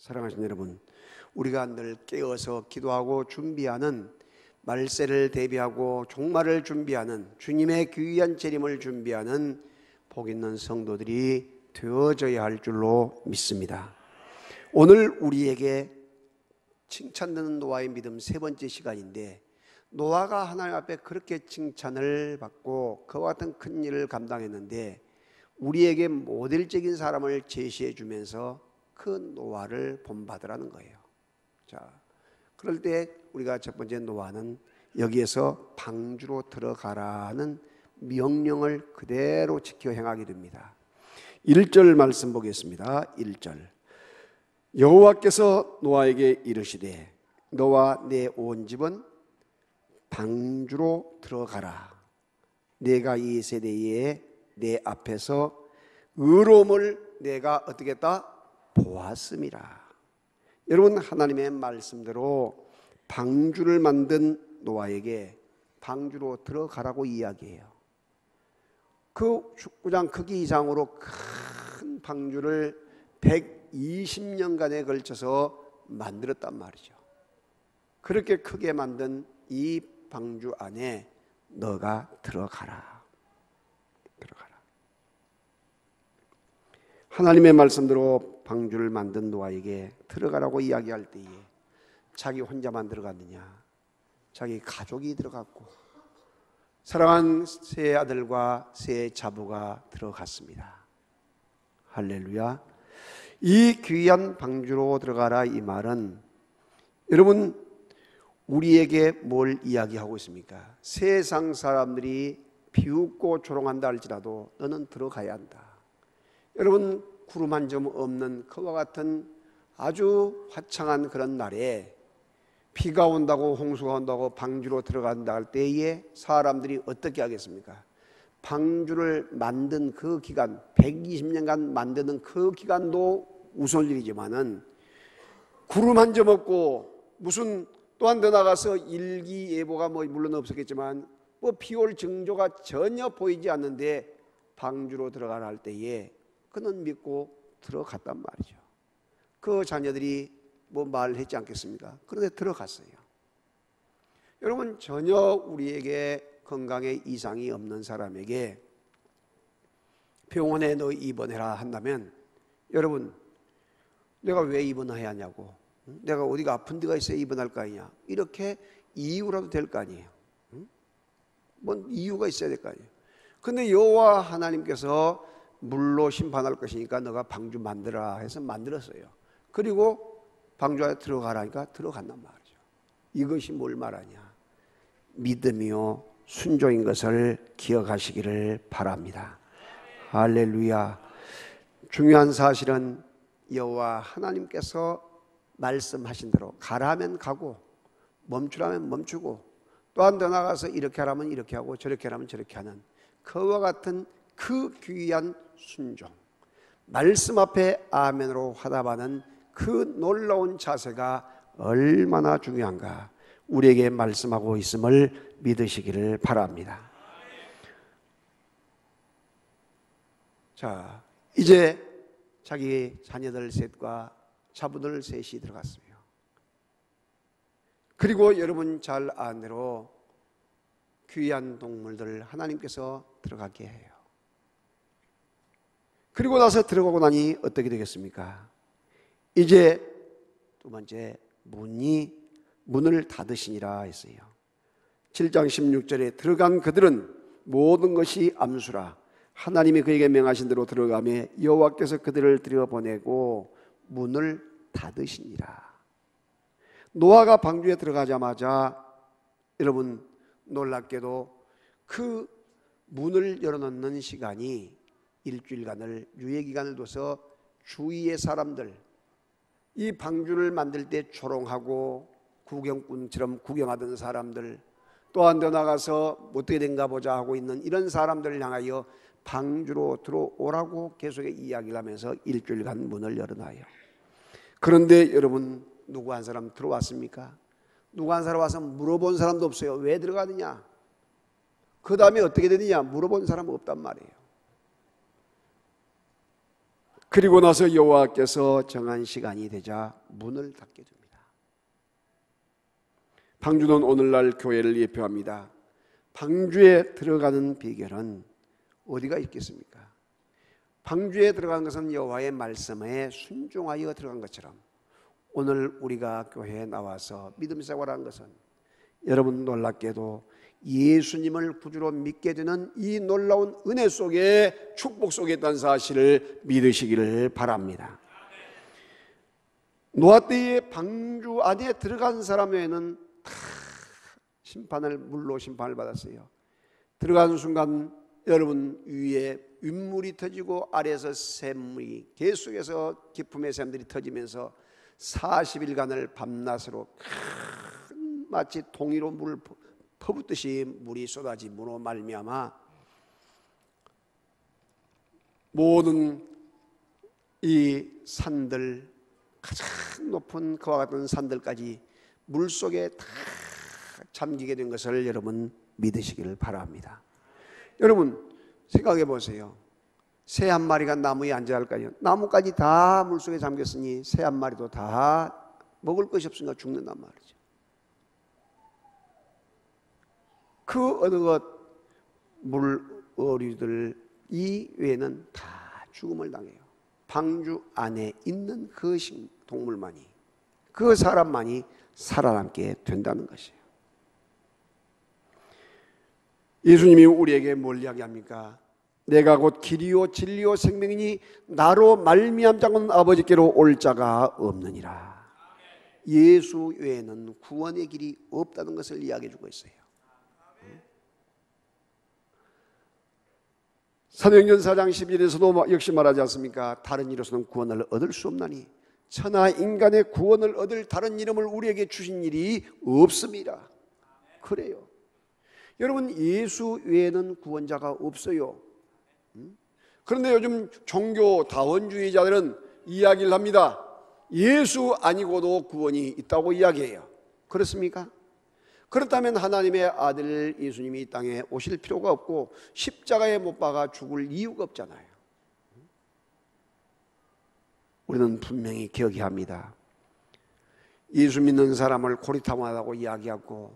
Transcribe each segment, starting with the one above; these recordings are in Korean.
사랑하시는 여러분, 우리가 늘 깨어서 기도하고 준비하는 말세를 대비하고 종말을 준비하는 주님의 귀한 재림을 준비하는 복 있는 성도들이 되어져야 할 줄로 믿습니다. 오늘 우리에게 칭찬되는 노아의 믿음 세 번째 시간인데, 노아가 하나님 앞에 그렇게 칭찬을 받고 그와 같은 큰 일을 감당했는데 우리에게 모델적인 사람을 제시해 주면서 그 노아를 본받으라는 거예요. 자, 그럴 때 우리가 첫 번째 노아는 여기에서 방주로 들어가라는 명령을 그대로 지켜 행하게 됩니다. 1절 말씀 보겠습니다. 1절. 여호와께서 노아에게 이르시되 너와 내 온 집은 방주로 들어가라. 내가 이 세대에 내 앞에서 의로움을 내가 어떻게 했다? 보았음이라. 여러분, 하나님의 말씀대로 방주를 만든 노아에게 방주로 들어가라고 이야기해요. 그 축구장 크기 이상으로 큰 방주를 120년간에 걸쳐서 만들었단 말이죠. 그렇게 크게 만든 이 방주 안에 너가 들어가라. 들어가라. 하나님의 말씀대로 방주를 만든 노아에게 들어가라고 이야기할 때에 자기 혼자만 들어갔느냐? 자기 가족이 들어갔고 사랑한 세 아들과 세 자부가 들어갔습니다. 할렐루야. 이 귀한 방주로 들어가라 이 말은 여러분 우리에게 뭘 이야기하고 있습니까? 세상 사람들이 비웃고 조롱한다 할지라도 너는 들어가야 한다. 여러분, 구름 한 점 없는 그와 같은 아주 화창한 그런 날에 비가 온다고 홍수가 온다고 방주로 들어간다 할 때에 사람들이 어떻게 하겠습니까? 방주를 만든 그 기간, 120년간 만드는 그 기간도 웃을 일이지만은 구름 한 점 없고 무슨 또 한 더 나가서 일기예보가 물론 없었겠지만 비올 징조가 전혀 보이지 않는데 방주로 들어가라 할 때에 그는 믿고 들어갔단 말이죠. 그 자녀들이 말을 했지 않겠습니까? 그런데 들어갔어요. 여러분, 전혀 우리에게 건강에 이상이 없는 사람에게 병원에 너 입원해라 한다면 여러분, 내가 왜 입원해야 하냐고, 내가 어디가 아픈 데가 있어야 입원할 거 아니냐, 이렇게 이유라도 될 거 아니에요. 뭔 이유가 있어야 될 거 아니에요. 근데 여호와 하나님께서 물로 심판할 것이니까 너가 방주 만들어라 해서 만들었어요. 그리고 방주 안에 들어가라니까 들어간단 말이죠. 이것이 뭘 말하냐? 믿음이요 순종인 것을 기억하시기를 바랍니다. 할렐루야. 중요한 사실은 여호와 하나님께서 말씀하신 대로 가라면 가고 멈추라면 멈추고 또 한 더 나가서 이렇게 하라면 이렇게 하고 저렇게 하라면 저렇게 하는 그와 같은 그 귀한 순종, 말씀 앞에 아멘으로 화답하는 그 놀라운 자세가 얼마나 중요한가 우리에게 말씀하고 있음을 믿으시기를 바랍니다. 자, 이제 자기 자녀들 셋과 자부들 셋이 들어갔어요. 그리고 여러분 잘 아는 대로 귀한 동물들 하나님께서 들어가게 해요. 그리고 나서 들어가고 나니 어떻게 되겠습니까? 이제 두 번째 문을 닫으시니라 했어요. 7장 16절에 들어간 그들은 모든 것이 암수라 하나님이 그에게 명하신 대로 들어가며 여호와께서 그들을 들여보내고 문을 닫으시니라. 노아가 방주에 들어가자마자 여러분 놀랍게도 그 문을 열어놓는 시간이 일주일간을 유예기간을 둬서 주위의 사람들, 이 방주를 만들 때 조롱하고 구경꾼처럼 구경하던 사람들, 또 한 더 나가서 어떻게 된가 보자 하고 있는 이런 사람들을 향하여 방주로 들어오라고 계속 이야기를 하면서 일주일간 문을 열어놔요. 그런데 여러분 누구 한 사람 들어왔습니까? 누구 한 사람 와서 물어본 사람도 없어요. 왜 들어가느냐? 그 다음에 어떻게 되느냐? 물어본 사람 없단 말이에요. 그리고 나서 여호와께서 정한 시간이 되자 문을 닫게 됩니다. 방주는 오늘날 교회를 예표합니다. 방주에 들어가는 비결은 어디가 있겠습니까? 방주에 들어간 것은 여호와의 말씀에 순종하여 들어간 것처럼 오늘 우리가 교회에 나와서 믿음 생활한 것은 여러분 놀랍게도 예수님을 구주로 믿게 되는 이 놀라운 은혜 속에 축복 속에 있다는 사실을 믿으시기를 바랍니다. 노아 때의 방주 안에 들어간 사람 외에는 다 물로 심판을 받았어요. 들어가는 순간 여러분 위에 윗물이 터지고 아래에서 샘물이 계속해서 기품의 샘들이 터지면서 40일간을 밤낮으로 마치 동이로 물을 퍼붓듯이 물이 쏟아짐으로 말미암아 모든 이 산들, 가장 높은 그와 같은 산들까지 물속에 다 잠기게 된 것을 여러분 믿으시기를 바랍니다. 여러분 생각해 보세요. 새 한 마리가 나무에 앉아야 할까요? 나무까지 다 물속에 잠겼으니 새 한 마리도 다 먹을 것이 없으니까 죽는단 말이죠. 그 어느 것 물어류들 이 외에는 다 죽음을 당해요. 방주 안에 있는 그 동물만이, 그 사람만이 살아남게 된다는 것이에요. 예수님이 우리에게 뭘 이야기합니까? 내가 곧 길이요 진리요 생명이니 나로 말미암지 않고는 아버지께로 올 자가 없느니라. 예수 외에는 구원의 길이 없다는 것을 이야기해 주고 있어요. 사도행전 4장 11절에서도 역시 말하지 않습니까? 다른 이로서는 구원을 얻을 수 없나니 천하 인간의 구원을 얻을 다른 이름을 우리에게 주신 일이 없습니다. 그래요. 여러분 예수 외에는 구원자가 없어요. 그런데 요즘 종교 다원주의자들은 이야기를 합니다. 예수 아니고도 구원이 있다고 이야기해요. 그렇습니까? 그렇다면 하나님의 아들 예수님이 이 땅에 오실 필요가 없고 십자가에 못 박아 죽을 이유가 없잖아요. 우리는 분명히 기억해야 합니다. 예수 믿는 사람을 고리타분하다고 이야기하고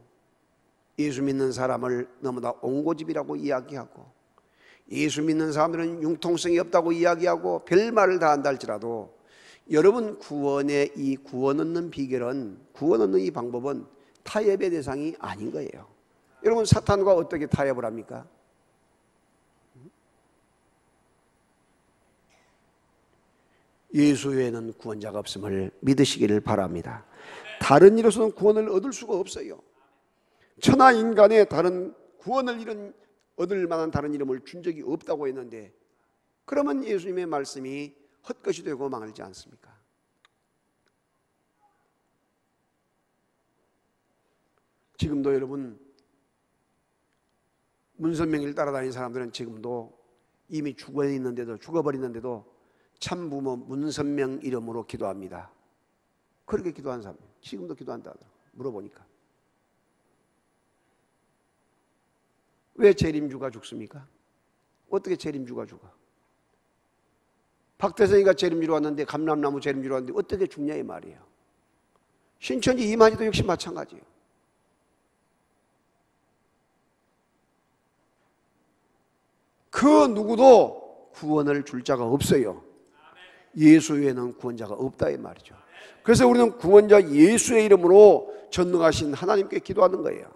예수 믿는 사람을 너무나 옹고집이라고 이야기하고 예수 믿는 사람들은 융통성이 없다고 이야기하고 별말을 다 한다 할지라도 여러분 구원의 이 구원 얻는 비결은, 구원 얻는 이 방법은 타협의 대상이 아닌 거예요. 여러분 사탄과 어떻게 타협을 합니까? 예수 외에는 구원자가 없음을 믿으시기를 바랍니다. 다른 이로서는 구원을 얻을 수가 없어요. 천하 인간의 다른 구원을 얻을 만한 다른 이름을 준 적이 없다고 했는데 그러면 예수님의 말씀이 헛것이 되고 망하지 않습니까? 지금도 여러분 문선명을 따라다니는 사람들은 지금도 이미 죽어버렸는데도 참부모 문선명 이름으로 기도합니다. 그렇게 기도하는 사람 지금도 기도한다 물어보니까. 왜 재림주가 죽습니까? 어떻게 재림주가 죽어? 박대성이가 재림주로 왔는데, 감람나무 재림주로 왔는데 어떻게 죽냐 이 말이에요. 신천지 이만희도 역시 마찬가지예요. 그 누구도 구원을 줄 자가 없어요. 예수 외에는 구원자가 없다 이 말이죠. 그래서 우리는 구원자 예수의 이름으로 전능하신 하나님께 기도하는 거예요.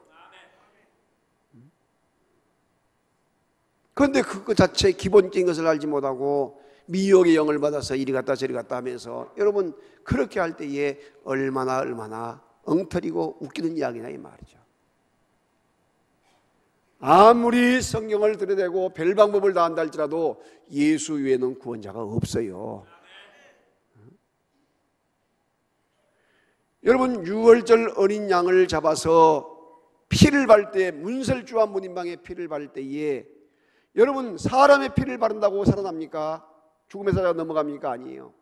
그런데 그것 자체 기본적인 것을 알지 못하고 미혹의 영을 받아서 이리 갔다 저리 갔다 하면서 여러분 그렇게 할 때에 얼마나 엉터리고 웃기는 이야기냐 이 말이죠. 아무리 성경을 들여대고 별 방법을 다 한다 할지라도 예수 외에는 구원자가 없어요. 여러분 유월절 어린 양을 잡아서 피를 바를 때, 문설주와 문인방에 피를 바를 때에 여러분 사람의 피를 바른다고 살아납니까? 죽음의 사자가 넘어갑니까? 아니에요.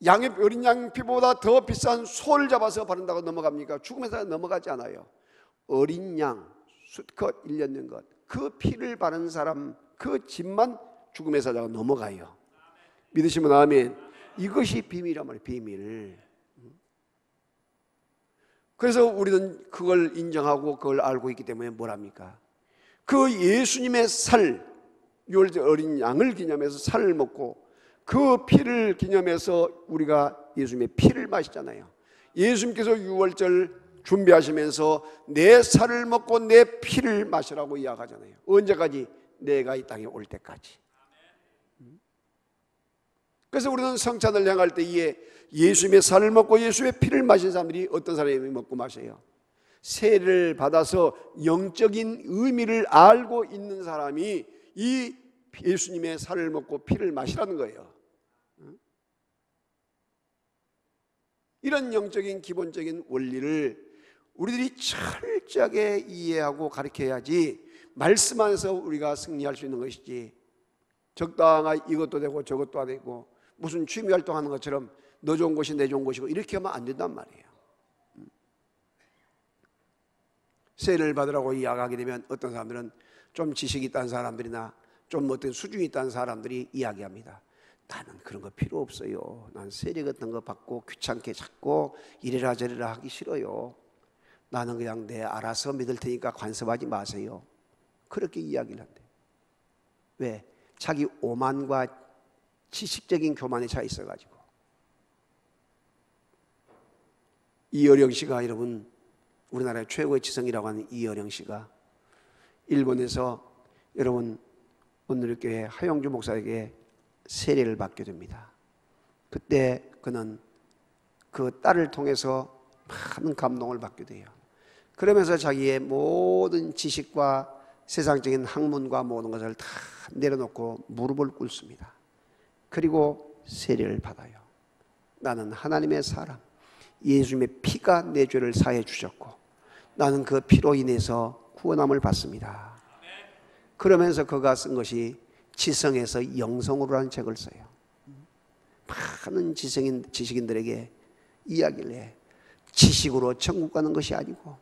양의 어린 양 피보다 더 비싼 소를 잡아서 바른다고 넘어갑니까? 죽음의 사자가 넘어가지 않아요. 어린 양, 수컷 1년 된 것, 그 피를 바른 사람 그 집만 죽음의 사자가 넘어가요. 믿으시면 아멘. 이것이 비밀이란 말이에요. 비밀. 그래서 우리는 그걸 인정하고 그걸 알고 있기 때문에 뭐랍니까? 그 예수님의 살, 유월절 어린 양을 기념해서 살을 먹고 그 피를 기념해서 우리가 예수님의 피를 마시잖아요. 예수님께서 유월절 준비하시면서 내 살을 먹고 내 피를 마시라고 이야기하잖아요. 언제까지? 내가 이 땅에 올 때까지. 그래서 우리는 성찬을 행할 때에 예수님의 살을 먹고 예수님의 피를 마신 사람들이 어떤 사람이 먹고 마셔요? 세례를 받아서 영적인 의미를 알고 있는 사람이 이 예수님의 살을 먹고 피를 마시라는 거예요. 이런 영적인 기본적인 원리를 우리들이 철저하게 이해하고 가르쳐야지 말씀 안에서 우리가 승리할 수 있는 것이지, 적당하게 이것도 되고 저것도 안 되고 무슨 취미활동하는 것처럼 너 좋은 곳이 내 좋은 곳이고 이렇게 하면 안 된단 말이에요. 세례를 받으라고 이야기하게 되면 어떤 사람들은 좀 지식이 있다는 사람들이나 좀 어떤 수준이 있다는 사람들이 이야기합니다. 나는 그런 거 필요 없어요. 난 세례 같은 거 받고 귀찮게 자꾸 이래라 저래라 하기 싫어요. 나는 그냥 내 알아서 믿을 테니까 간섭하지 마세요. 그렇게 이야기를 한대. 왜? 자기 오만과 지식적인 교만에 차 있어가지고. 이어령 씨가, 여러분, 우리나라의 최고의 지성이라고 하는 이어령 씨가 일본에서 여러분 오늘교회 하영주 목사에게 세례를 받게 됩니다. 그때 그는 그 딸을 통해서 많은 감동을 받게 돼요. 그러면서 자기의 모든 지식과 세상적인 학문과 모든 것을 다 내려놓고 무릎을 꿇습니다. 그리고 세례를 받아요. 나는 하나님의 사람, 예수님의 피가 내 죄를 사해 주셨고 나는 그 피로 인해서 구원함을 받습니다. 그러면서 그가 쓴 것이 지성에서 영성으로라는 책을 써요. 많은 지식인들에게 이야기를 해. 지식으로 천국 가는 것이 아니고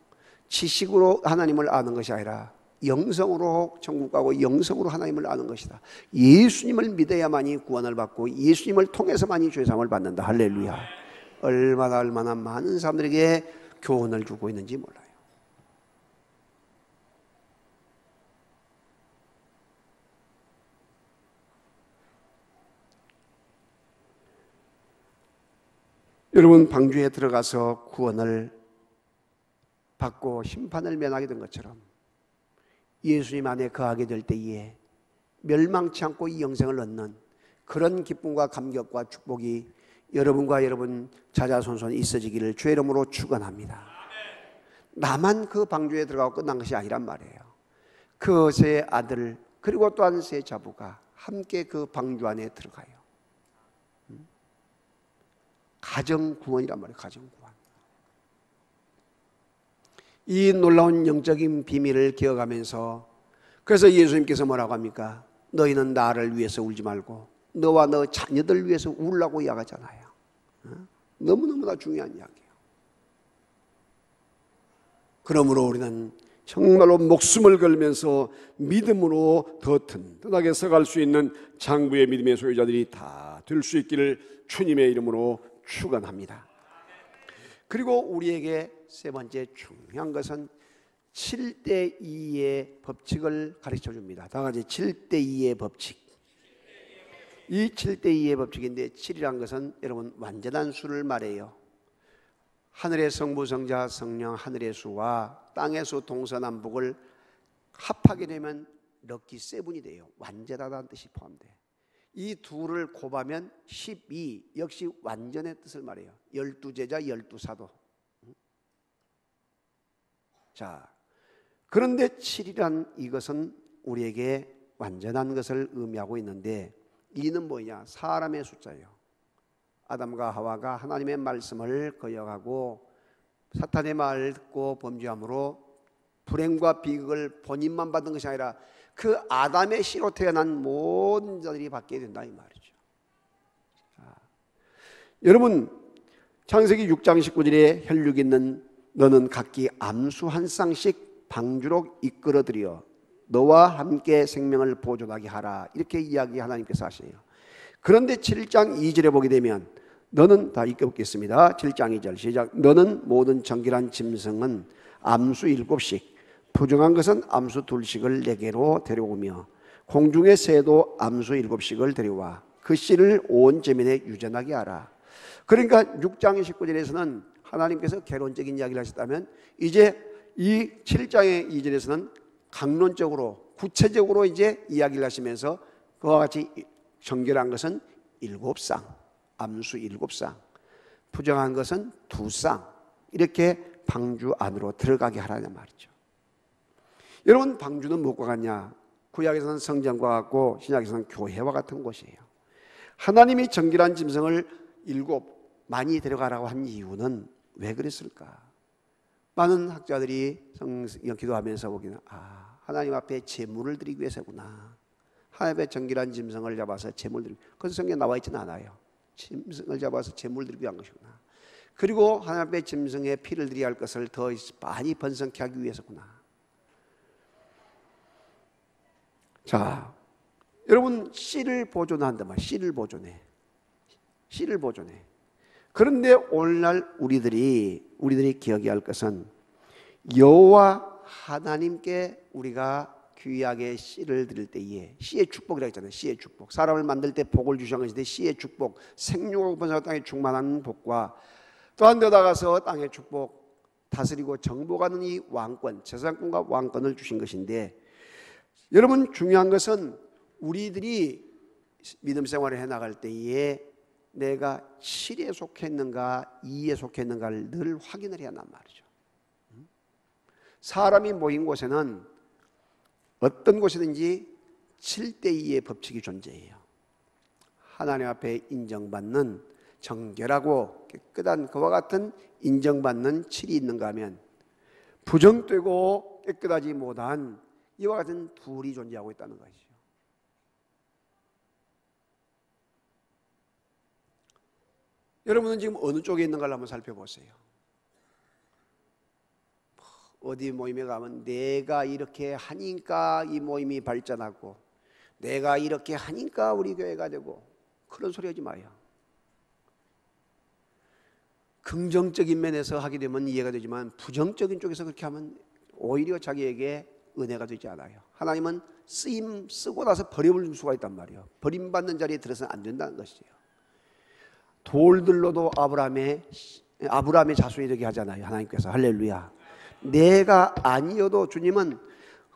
지식으로 하나님을 아는 것이 아니라 영성으로 천국 가고 영성으로 하나님을 아는 것이다. 예수님을 믿어야만이 구원을 받고 예수님을 통해서만이 죄사함을 받는다. 할렐루야. 얼마나 많은 사람들에게 교훈을 주고 있는지 몰라요. 여러분, 방주에 들어가서 구원을 받고 심판을 면하게 된 것처럼 예수님 안에 거하게 될 때에 멸망치 않고 이 영생을 얻는 그런 기쁨과 감격과 축복이 여러분과 여러분 자자손손 있어지기를 주의 이름으로 축원합니다. 나만 그 방주에 들어가고 끝난 것이 아니란 말이에요. 그 세 아들 그리고 또한 세 자부가 함께 그 방주 안에 들어가요. 가정구원이란 말이에요. 가정구원. 이 놀라운 영적인 비밀을 기억하면서, 그래서 예수님께서 뭐라고 합니까? 너희는 나를 위해서 울지 말고 너와 너 자녀들 위해서 울라고 이야기하잖아요. 너무너무나 중요한 이야기예요. 그러므로 우리는 정말로 목숨을 걸면서 믿음으로 더 든든하게 서갈 수 있는 장부의 믿음의 소유자들이 다 될 수 있기를 주님의 이름으로 축원합니다. 그리고 우리에게 세 번째 중요한 것은 7대2의 법칙을 가르쳐 줍니다. 다 같이 7대2의 법칙. 이 7대2의 법칙인데 7이란 것은 여러분 완전한 수를 말해요. 하늘의 성부 성자 성령 하늘의 수와 땅의 수 동서남북을 합하게 되면 럭키 세븐이 돼요. 완전하다는 뜻이 포함돼요. 이 둘을 곱하면 12, 역시 완전의 뜻을 말해요. 12제자 12사도. 자, 그런데 7이란 이것은 우리에게 완전한 것을 의미하고 있는데, 이는 뭐냐? 사람의 숫자예요. 아담과 하와가 하나님의 말씀을 거역하고 사탄의 말을 듣고 범죄함으로 불행과 비극을 본인만 받은 것이 아니라 그 아담의 씨로 태어난 모든 자들이 받게 된다 이 말이죠. 자, 여러분, 창세기 6장 19절에 혈육 있는 너는 각기 암수 한 쌍씩 방주로 이끌어들여 너와 함께 생명을 보존하게 하라, 이렇게 이야기 하나님께서 하셔요. 그런데 7장 2절에 보게 되면 너는, 다 읽어보겠습니다. 7장 2절 시작. 너는 모든 정결한 짐승은 암수 7씩, 부정한 것은 암수 2씩을 내게로 데려오며 공중의 새도 암수 7씩을 데려와 그 씨를 온 제면에 유전하게 하라. 그러니까 6장 19절에서는 하나님께서 개론적인 이야기를 하셨다면, 이제 이 7장의 2절에서는 강론적으로 구체적으로 이제 이야기를 하시면서 그와 같이 정결한 것은 7쌍, 암수 7쌍, 부정한 것은 2쌍, 이렇게 방주 안으로 들어가게 하라는 말이죠. 여러분, 방주는 무엇과 같냐? 구약에서는 성전과 같고 신약에서는 교회와 같은 곳이에요. 하나님이 정결한 짐승을 7 많이 데려가라고 한 이유는 왜 그랬을까? 많은 학자들이 성경 기도하면서 보기는 하나님 앞에 제물을 드리기 위해서구나. 하나님 앞에 정결한 짐승을 잡아서 제물 드리기, 그것은 성경에 나와 있지는 않아요. 짐승을 잡아서 제물 드리기 위한 것이구나. 그리고 하나님 앞에 짐승의 피를 드려야 할 것을 더 많이 번성케 하기 위해서구나. 자, 여러분, 씨를 보존한단 말이에요. 씨를 보존해. 씨를 보존해. 그런데 오늘날 우리들이 기억해야 할 것은 여호와 하나님께 우리가 귀하게 씨를 드릴 때에, 씨의 축복이라고 했잖아요. 씨의 축복. 사람을 만들 때 복을 주신 것인데 씨의 축복, 생육하고 번성하고 땅에 충만한 복과 또한 더 나가서 땅의 축복, 다스리고 정복하는 이 왕권, 재산권과 왕권을 주신 것인데, 여러분, 중요한 것은 우리들이 믿음 생활을 해나갈 때에 내가 7에 속했는가 2에 속했는가를 늘 확인을 해야 한단 말이죠. 사람이 모인 곳에는 어떤 곳이든지 7대2의 법칙이 존재해요. 하나님 앞에 인정받는 정결하고 깨끗한 그와 같은 인정받는 7이 있는가 하면, 부정되고 깨끗하지 못한 이와 같은 2이 존재하고 있다는 것이죠. 여러분은 지금 어느 쪽에 있는가를 한번 살펴보세요. 어디 모임에 가면 내가 이렇게 하니까 이 모임이 발전하고, 내가 이렇게 하니까 우리 교회가 되고, 그런 소리 하지 마요. 긍정적인 면에서 하게 되면 이해가 되지만 부정적인 쪽에서 그렇게 하면 오히려 자기에게 은혜가 되지 않아요. 하나님은 쓰고 나서 버려버릴 수가 있단 말이에요. 버림받는 자리에 들어서는 안 된다는 것이에요. 돌들로도 아브라함의 자손이 되게 하잖아요. 하나님께서. 할렐루야. 내가 아니어도 주님은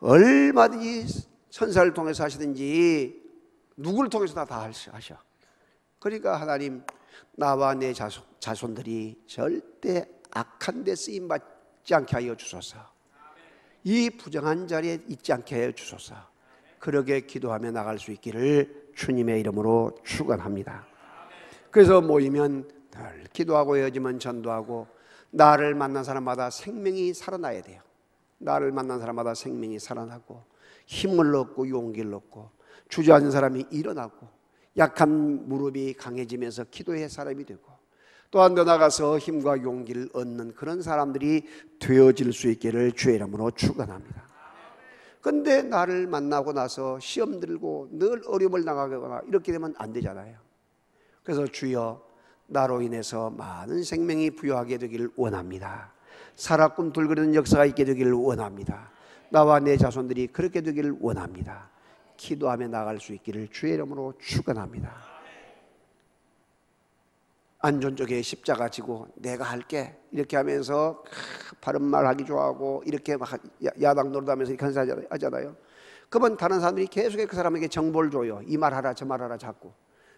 얼마든지 천사를 통해서 하시든지 누구를 통해서나 다 하셔. 그러니까 하나님, 나와 내 자손들이 절대 악한 데 쓰임받지 않게 하여 주소서. 이 부정한 자리에 있지 않게 하여 주소서. 그러게 기도하며 나갈 수 있기를 주님의 이름으로 축원합니다. 그래서 모이면 늘 기도하고 헤어지면 전도하고, 나를 만난 사람마다 생명이 살아나야 돼요. 나를 만난 사람마다 생명이 살아나고, 힘을 얻고 용기를 얻고, 주저앉은 사람이 일어나고, 약한 무릎이 강해지면서 기도의 사람이 되고, 또한 더 나가서 힘과 용기를 얻는 그런 사람들이 되어질 수 있기를 주의 이름으로 축원합니다. 그런데 나를 만나고 나서 시험 들고 늘 어려움을 당하거나 이렇게 되면 안 되잖아요. 그래서 주여, 나로 인해서 많은 생명이 부여하게 되기를 원합니다. 살아꿈 돌그리는 역사가 있게 되기를 원합니다. 나와 내 자손들이 그렇게 되기를 원합니다. 기도하며 나갈 수 있기를 주의 이름으로 축원합니다. 안전 쪽에 십자가 지고 내가 할게 이렇게 하면서 바른 말 하기 좋아하고 이렇게 막 야당 노릇하면서 이렇게 하잖아요. 그러면 다른 사람들이 계속 그 사람에게 정보를 줘요. 이 말 하라 저 말 하라 자꾸.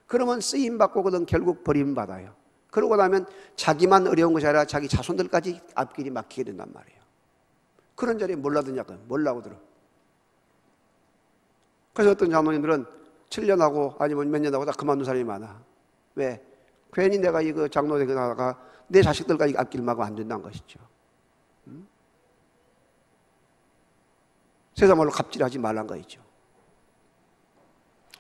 그러면 쓰임 받고 그는 결국 버림받아요. 그러고 나면 자기만 어려운 것이 아니라 자기 자손들까지 앞길이 막히게 된단 말이에요. 그런 자리에 몰라드냐고요. 몰라고 들어. 그래서 어떤 장로님들은 7년 하고 아니면 몇 년 하고 다 그만둔 사람이 많아. 왜? 괜히 내가 이거 장로되고 나다가 내 자식들까지 앞길 막으면 안 된다는 것이죠. 세상 말로 갑질하지 말란 거이죠.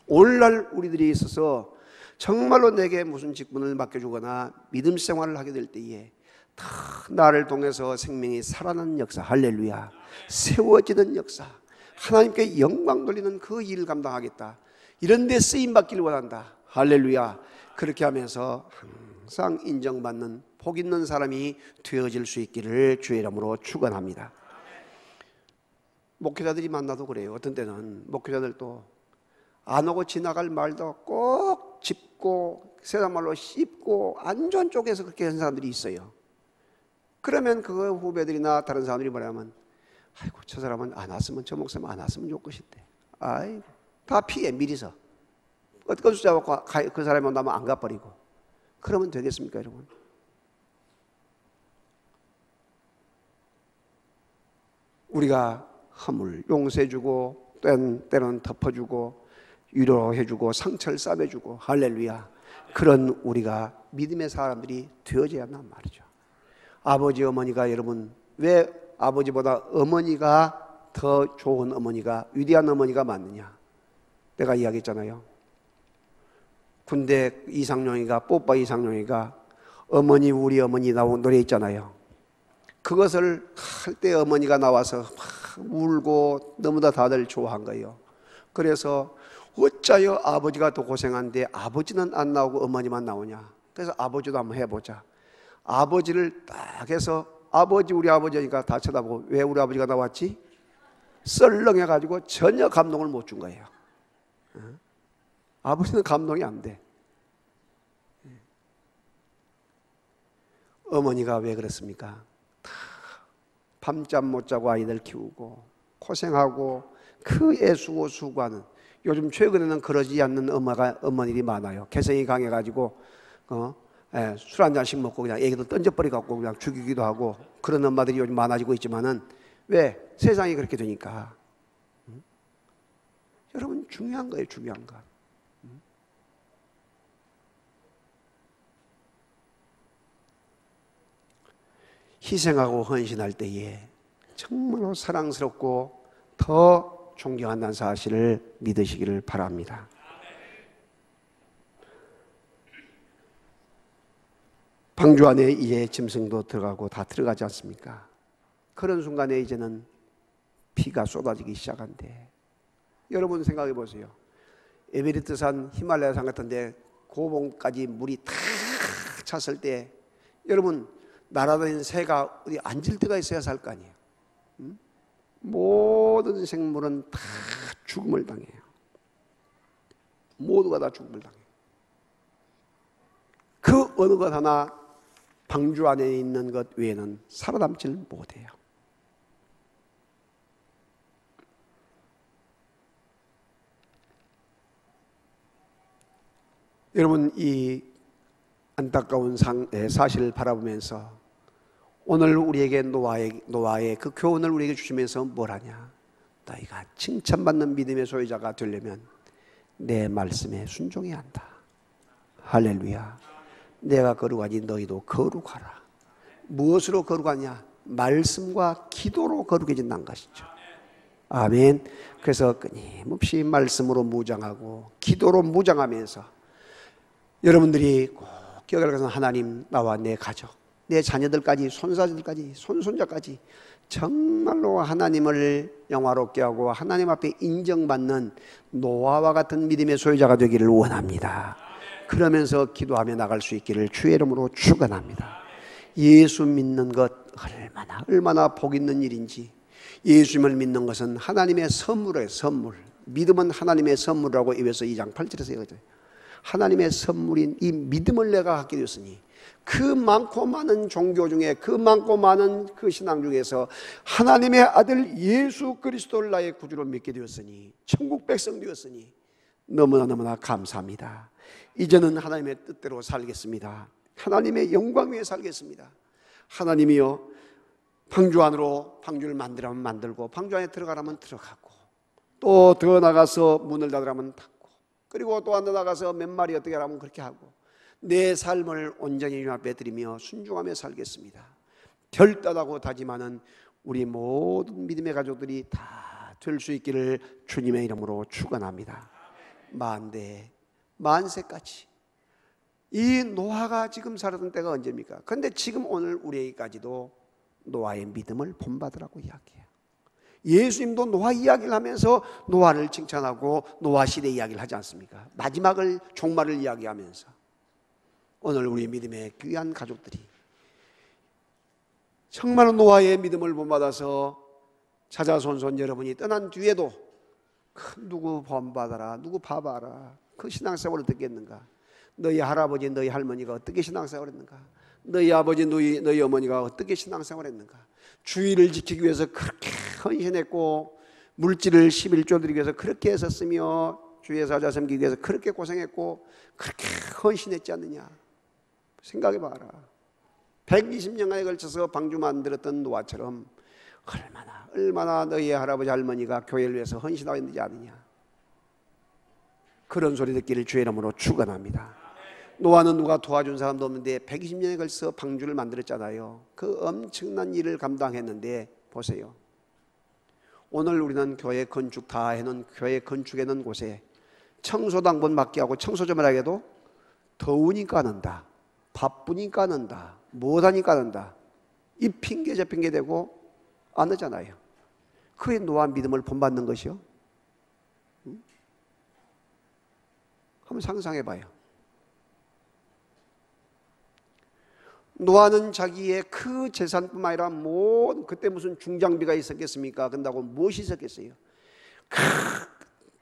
오늘날 우리들이 있어서 정말로 내게 무슨 직분을 맡겨주거나 믿음 생활을 하게 될 때에 다 나를 통해서 생명이 살아나는 역사, 할렐루야, 세워지는 역사, 하나님께 영광 돌리는 그 일을 감당하겠다, 이런 데 쓰임받기를 원한다. 할렐루야. 그렇게 하면서 항상 인정받는 복 있는 사람이 되어질 수 있기를 주의 이름으로 축원합니다. 목회자들이 만나도 그래요. 어떤 때는 목회자들도 안 오고 지나갈 말도 꼭 짚고 세상 말로 씹고 안 좋은 쪽에서 그렇게 하는 사람들이 있어요. 그러면 그 후배들이나 다른 사람들이 뭐냐면, 아이고 저 사람은 안 왔으면, 저 목사님 안 왔으면 좋을 것인데, 아이고 다 피해 미리서 어떤 숫자 갖고 그 사람이 온다면 안 가버리고. 그러면 되겠습니까 여러분? 우리가 허물 용서해주고 때로는 덮어주고 위로해주고 상처를 싸매주고, 할렐루야, 그런 우리가 믿음의 사람들이 되어져야 한단 말이죠. 아버지 어머니가, 여러분 왜 아버지보다 어머니가 더 좋은 어머니가, 위대한 어머니가 맞느냐? 내가 이야기했잖아요. 군대 이상용이가, 뽀빠 이상용이가 어머니 우리 어머니 나온 노래 있잖아요. 그것을 할 때 어머니가 나와서 막 울고 너무나 다들 좋아한 거예요. 그래서 어짜여 아버지가 더 고생한데 아버지는 안 나오고 어머니만 나오냐? 그래서 아버지도 한번 해보자. 아버지를 딱 해서, 아버지 우리 아버지니까 다 쳐다보고, 왜 우리 아버지가 나왔지? 썰렁해가지고 전혀 감동을 못 준 거예요. 아버지는 감동이 안 돼. 어머니가 왜 그렇습니까? 다 밤잠 못 자고 아이들 키우고 고생하고 그 애쓰고 수고하는, 요즘 최근에는 그러지 않는 어머니들이 많아요. 개성이 강해가지고 술 한 잔씩 먹고 그냥 애기도 던져버리고 그냥 죽이기도 하고, 그런 엄마들이 요즘 많아지고 있지만은, 왜? 세상이 그렇게 되니까. 여러분 중요한 거예요, 중요한 거. 희생하고 헌신할 때에 정말로 사랑스럽고 더 존경한다는 사실을 믿으시기를 바랍니다. 방주 안에 이제 짐승도 들어가고 다 들어가지 않습니까? 그런 순간에 이제는 피가 쏟아지기 시작한데, 여러분 생각해 보세요. 에베레스트산, 히말라야산 같은데 고봉까지 물이 다 찼을 때, 여러분 날아다니는 새가 어디 앉을 데가 있어야 살 거 아니에요. 모든 생물은 다 죽음을 당해요. 모두가 다 죽음을 당해요. 그 어느 것 하나 방주 안에 있는 것 외에는 살아남지를 못해요. 여러분 이 안타까운 사실을 바라보면서 오늘 우리에게 노아의 그 교훈을 우리에게 주시면서 뭘 하냐? 너희가 칭찬받는 믿음의 소유자가 되려면 내 말씀에 순종해야 한다. 할렐루야. 내가 거룩하니 너희도 거룩하라. 무엇으로 거룩하냐? 말씀과 기도로 거룩해진다는 것이죠. 아멘. 그래서 끊임없이 말씀으로 무장하고 기도로 무장하면서 여러분들이 꼭 기억할 것은, 하나님, 나와 내 가족, 내 자녀들까지, 손자들까지, 손손자까지 정말로 하나님을 영화롭게 하고 하나님 앞에 인정받는 노아와 같은 믿음의 소유자가 되기를 원합니다. 그러면서 기도하며 나갈 수 있기를 주의 이름으로 축원합니다. 예수 믿는 것 얼마나 복 있는 일인지. 예수님을 믿는 것은 하나님의 선물이에요. 선물. 믿음은 하나님의 선물이라고 에베소 2장 8절에서 얘기해요. 하나님의 선물인 이 믿음을 내가 갖게 되었으니, 그 많고 많은 종교 중에, 그 많고 많은 그 신앙 중에서 하나님의 아들 예수 그리스도를 나의 구주로 믿게 되었으니, 천국 백성 되었으니 너무나 감사합니다. 이제는 하나님의 뜻대로 살겠습니다. 하나님의 영광 위에 살겠습니다. 하나님이여, 방주 안으로 방주를 만들라면 만들고, 방주 안에 들어가라면 들어가고, 또 더 나가서 문을 닫으라면 닫고, 그리고 또 안 나가서 몇 마리 어떻게 하라면 그렇게 하고, 내 삶을 온전히 주님 앞에 드리며 순종하며 살겠습니다. 별다다고 다짐하는 우리 모든 믿음의 가족들이 다 될 수 있기를 주님의 이름으로 축원합니다. 만대 만세까지. 이 노아가 지금 살았던 때가 언제입니까? 그런데 지금 오늘 우리에게까지도 노아의 믿음을 본받으라고 이야기해요. 예수님도 노아 이야기를 하면서 노아를 칭찬하고 노아 시대 이야기를 하지 않습니까? 마지막을 종말을 이야기하면서 오늘 우리 믿음의 귀한 가족들이 정말로 노아의 믿음을 본받아서 자자손손 여러분이 떠난 뒤에도 누구 본받아라, 누구 봐봐라, 그 신앙생활을 어떻게 했는가? 너희 할아버지, 너희 할머니가 어떻게 신앙생활 했는가? 너희 아버지, 너희 어머니가 어떻게 신앙생활 했는가? 주의를 지키기 위해서 그렇게 헌신했고 물질을 11조 드리기 위해서 그렇게 애썼으며 주의 사자 섬기기 위해서 그렇게 고생했고 그렇게 헌신했지 않느냐? 생각해봐라. 120년간에 걸쳐서 방주 만들었던 노아처럼 얼마나 너희 할아버지 할머니가 교회를 위해서 헌신하고 있는지 아느냐? 그런 소리 듣기를 주의 이름으로 축원합니다. 노아는 누가 도와준 사람도 없는데 120년에 걸쳐 방주를 만들었잖아요. 그 엄청난 일을 감당했는데 보세요. 오늘 우리는 교회 건축 다 해놓은 교회 건축해 놓은 곳에 청소당번 맡게 하고 청소 좀 하게도 더우니까 는다, 바쁘니까 는다, 못하니까 는다, 이 핑계 저 핑계 대고 안 하잖아요. 그게 노아 믿음을 본받는 것이요? 한번 상상해 봐요. 노아는 자기의 그 재산뿐만 아니라 그때 무슨 중장비가 있었겠습니까? 근다고 무엇이 있었겠어요?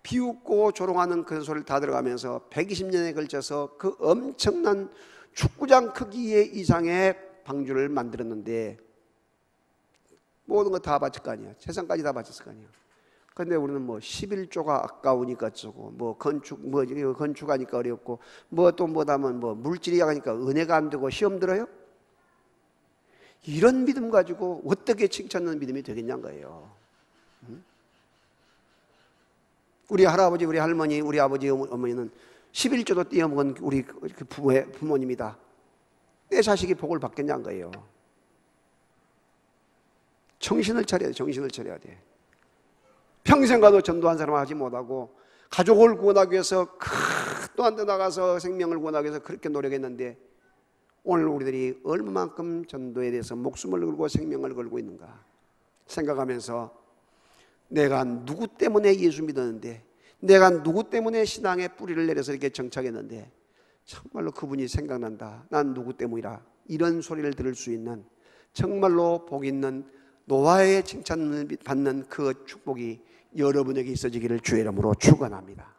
비웃고 조롱하는 그런 소리를 다 들어가면서 120년에 걸쳐서 그 엄청난 축구장 크기의 이상의 방주를 만들었는데 모든 거 다 바칠 거 아니야. 재산까지 다 바쳤을 거 아니야. 근데 우리는 11조가 아까우니까 어쩌고, 건축하니까 어렵고, 뭐다면 물질이 약하니까 은혜가 안 되고 시험 들어요? 이런 믿음 가지고 어떻게 칭찬하는 믿음이 되겠냐는 거예요. 우리 할아버지, 우리 할머니, 우리 아버지, 어머니는 11조도 띄어먹은 우리 부모님이다. 내 자식이 복을 받겠냐는 거예요. 정신을 차려야 돼. 정신을 차려야 돼. 평생 가도 전도한 사람 하지 못하고 가족을 구원하기 위해서 또 한 데 나가서 생명을 구원하기 위해서 그렇게 노력했는데 오늘 우리들이 얼마만큼 전도에 대해서 목숨을 걸고 생명을 걸고 있는가 생각하면서 내가 누구 때문에 예수 믿었는데, 내가 누구 때문에 신앙의 뿌리를 내려서 이렇게 정착했는데 정말로 그분이 생각난다, 난 누구 때문이라, 이런 소리를 들을 수 있는 정말로 복 있는 노아의 칭찬을 받는 그 축복이 여러분에게 있어지기를 주의 이름으로 축원합니다.